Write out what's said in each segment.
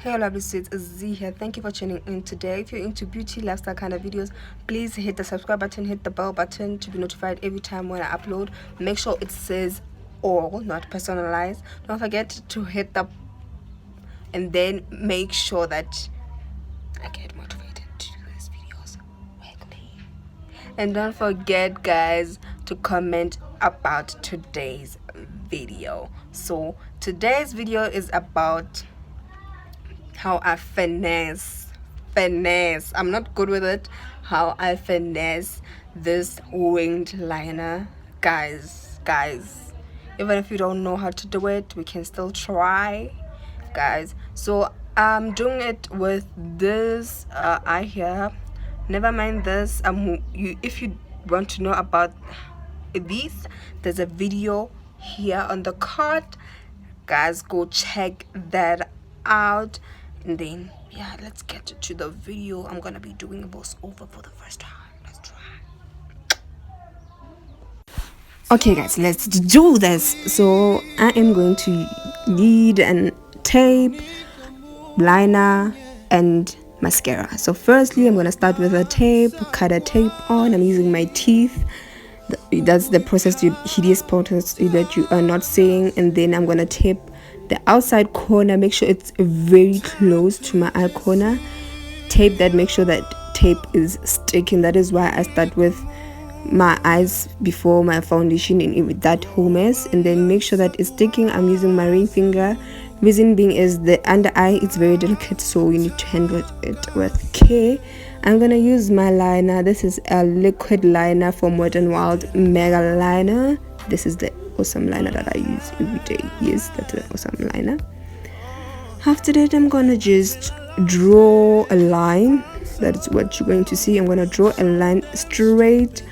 Hey lovely sweets, it's Zee here. Thank you for tuning in today. If you're into beauty lifestyle kind of videos, please hit the subscribe button, hit the bell button to be notified every time when I upload. Make sure it says all, not personalized. Don't forget to hit the and then make sure that I get motivated to do these videos weekly. And don't forget guys to comment about today's video. So today's video is about how I finesse. I'm not good with it. How I finesse this winged liner, guys. Even if you don't know how to do it, we can still try, guys. So I'm doing it with this eye here. Never mind this. If you want to know about these, there's a video here on the card, guys. Go check that out. And then yeah, let's get to the video. I'm gonna be doing a voice over for the first time. Let's try. Okay guys, let's do this. So I am going to need an tape, liner and mascara. So firstly I'm gonna start with a tape, cut a tape on. I'm using my teeth. That's the hideous process that you are not seeing. And then I'm gonna tape the outside corner. Make sure it's very close to my eye corner. Tape that, make sure that tape is sticking. That is why I start with my eyes before my foundation and with that whole mess, and then make sure that it's sticking. I'm using my ring finger. Reason being is the under eye, it's very delicate, so you need to handle it with care. I'm gonna use my liner. This is a liquid liner from Wet n Wild Mega Liner. This is the awesome liner that I use every day. Yes, that's an awesome liner. After that, I'm gonna just draw a line. That's what you're going to see. I'm gonna draw a line straight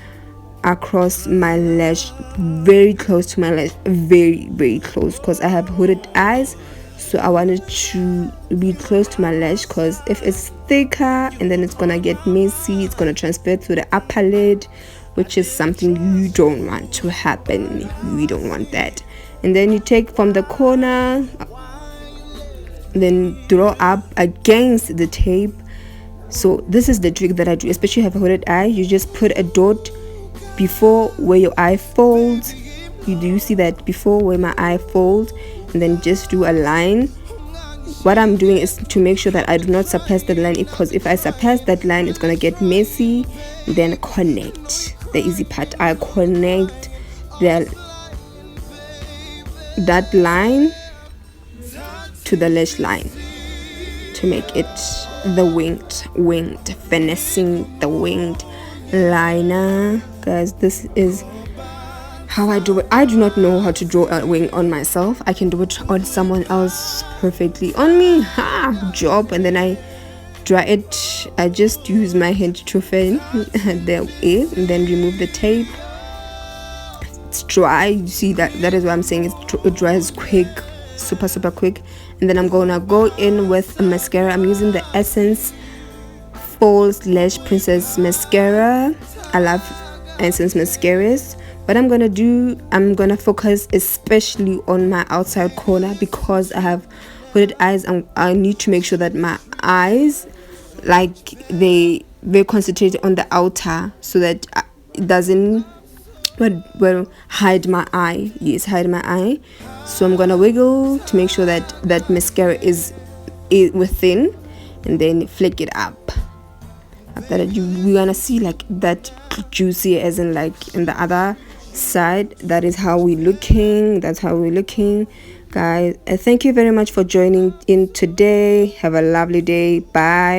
across my lash, very close to my lash, very close, because I have hooded eyes, so I wanted to be close to my lash, because if it's thicker and then it's gonna get messy, it's gonna transfer to the upper lid, which is something you don't want to happen. We don't want that. And then you take from the corner, then draw up against the tape. So this is the trick that I do, especially if you have a hooded eye. You just put a dot before where your eye folds. You see that before where my eye folds, and then just do a line. What I'm doing is to make sure that I do not surpass that line, because if I surpass that line, it's gonna get messy. Then connect. The easy part, I connect that line to the lash line to make it the winged finessing the winged liner. Guys, this is how I do it. I do not know how to draw a wing on myself. I can do it on someone else perfectly. On me, job. And then I dry it. I just use my hand to fan the air, and then remove the tape. It's dry. You see that is what I'm saying. It dries quick, super quick. And then I'm gonna go in with a mascara. I'm using the Essence Falls Lash Princess mascara. I love Essence mascaras. What I'm gonna do, I'm gonna focus especially on my outside corner, because I have hooded eyes, and I need to make sure that my eyes, like, they very concentrated on the outer, so that it doesn't hide my eye. Yes, hide my eye. So I'm gonna wiggle to make sure that mascara is within, and then flick it up. After that, we're gonna see like that juicy as in like in the other side. That is how we're looking. That's how we're looking, guys. Thank you very much for joining in today. Have a lovely day. Bye.